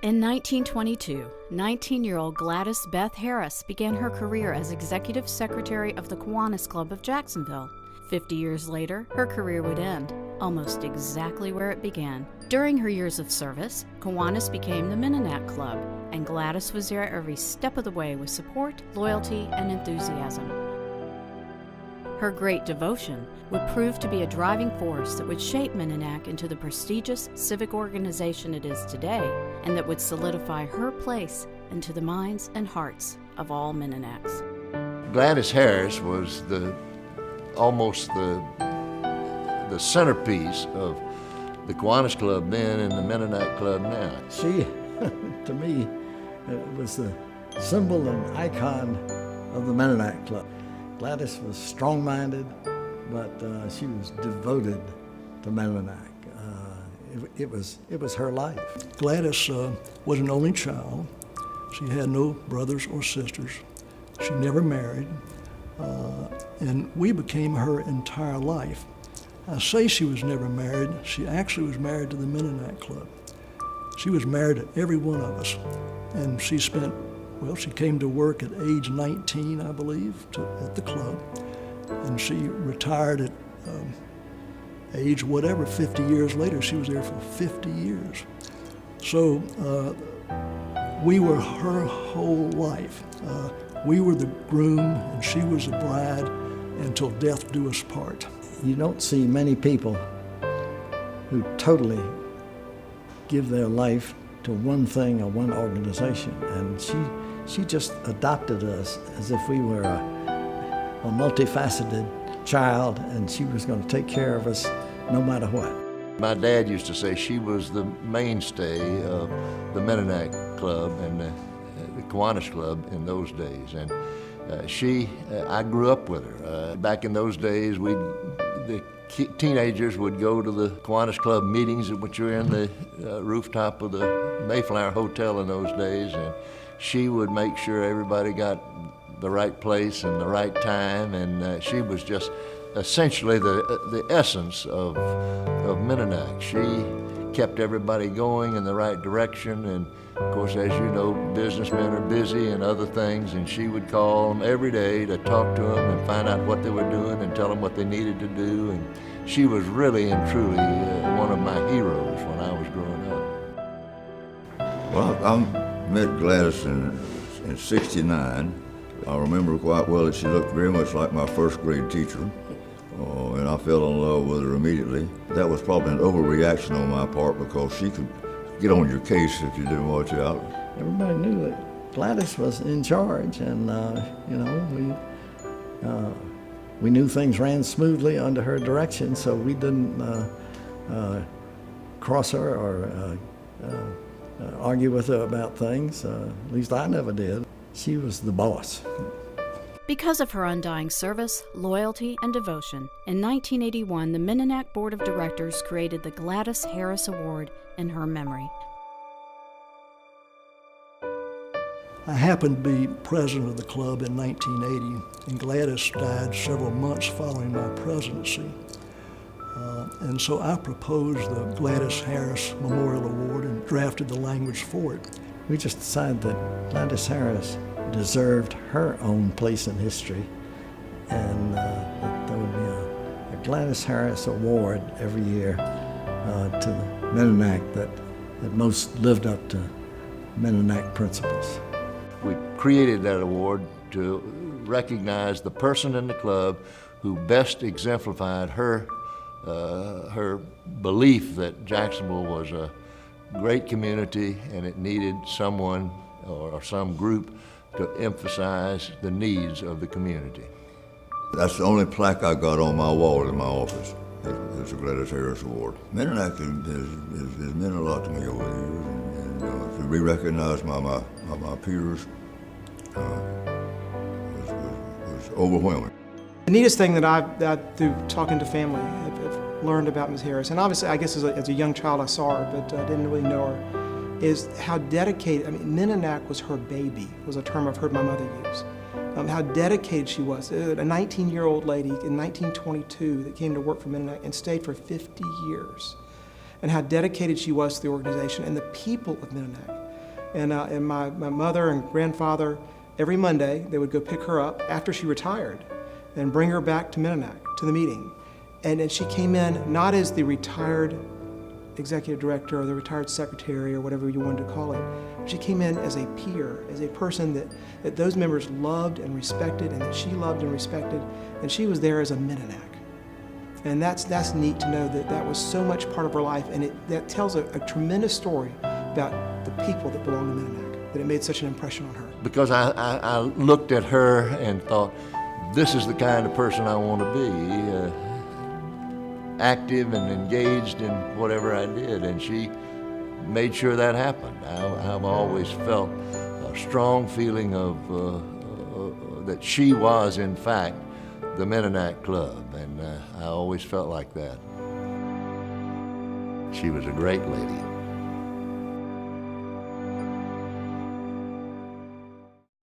In 1922, 19-year-old Gladys Beth Harris began her career as executive secretary of the Kiwanis Club of Jacksonville. 50 years later, her career would end, almost exactly where it began. During her years of service, Kiwanis became the Mennonite Club, and Gladys was there every step of the way with support, loyalty, and enthusiasm. Her great devotion would prove to be a driving force that would shape Mennonite into the prestigious civic organization it is today, and that would solidify her place into the minds and hearts of all Mennonites. Gladys Harris was almost the centerpiece of the Kiwanis Club then and the Mennonite Club now. She, to me, was the symbol and icon of the Mennonite Club. Gladys was strong-minded, but she was devoted to Mennonite. It was her life. Gladys was an only child. She had no brothers or sisters. She never married, and we became her entire life. I say she was never married. She actually was married to the Mennonite Club. She was married to every one of us, and she came to work at age 19, I believe, at the club, and she retired at age whatever, 50 years later. She was there for 50 years. So we were her whole life. We were the groom, and she was the bride until death do us part. You don't see many people who totally give their life to one thing or one organization, and she just adopted us as if we were a multifaceted child, and she was going to take care of us no matter what. My dad used to say she was the mainstay of the Mennonite Club and the Kiwanis Club in those days, and I grew up with her. Back in those days, the teenagers would go to the Kiwanis Club meetings, which were in the rooftop of the Mayflower Hotel in those days, and she would make sure everybody got the right place and the right time, and she was just essentially the essence of Mennonite. She kept everybody going in the right direction, and of course, as you know, businessmen are busy and other things, and she would call them every day to talk to them and find out what they were doing and tell them what they needed to do, and she was really and truly one of my heroes when I was growing up. Well, I met Gladys in '69. I remember quite well that she looked very much like my first grade teacher, and I fell in love with her immediately. That was probably an overreaction on my part because she could get on your case if you didn't watch out. Everybody knew that Gladys was in charge, and we knew things ran smoothly under her direction, so we didn't cross her or argue with her about things. At least I never did. She was the boss. Because of her undying service, loyalty, and devotion, in 1981, the Mennonite Board of Directors created the Gladys Harris Award in her memory. I happened to be president of the club in 1980, and Gladys died several months following my presidency. And so I proposed the Gladys Harris Memorial Award and drafted the language for it. We just decided that Gladys Harris deserved her own place in history, and that there would be a Gladys Harris Award every year to the Mennonite that most lived up to Mennonite principles. We created that award to recognize the person in the club who best exemplified her belief that Jacksonville was a great community and it needed someone or some group to emphasize the needs of the community. That's the only plaque I got on my wall in my office. It's the Gladys Harris Award. Mennonite has meant a lot to me over the years, and to be recognized by my peers was overwhelming. The neatest thing that through talking to family, I've learned about Ms. Harris, and obviously I guess as a young child I saw her, but I didn't really know her, is how dedicated, Mennonite was her baby, was a term I've heard my mother use. How dedicated she was. A 19-year-old lady in 1922 that came to work for Mennonite and stayed for 50 years. And how dedicated she was to the organization and the people of Mennonite. And my mother and grandfather, every Monday, they would go pick her up after she retired and bring her back to Mennonite, to the meeting. And she came in not as the retired executive director or the retired secretary or whatever you wanted to call it. She came in as a peer, as a person that those members loved and respected and that she loved and respected, and she was there as a Mennonite. And that's neat to know that that was so much part of her life, and that tells a tremendous story about the people that belong to Mennonite, that it made such an impression on her. Because I looked at her and thought, this is the kind of person I want to be. Active and engaged in whatever I did, and she made sure that happened. I've always felt a strong feeling of that she was, in fact, the Mennonite Club, and I always felt like that. She was a great lady.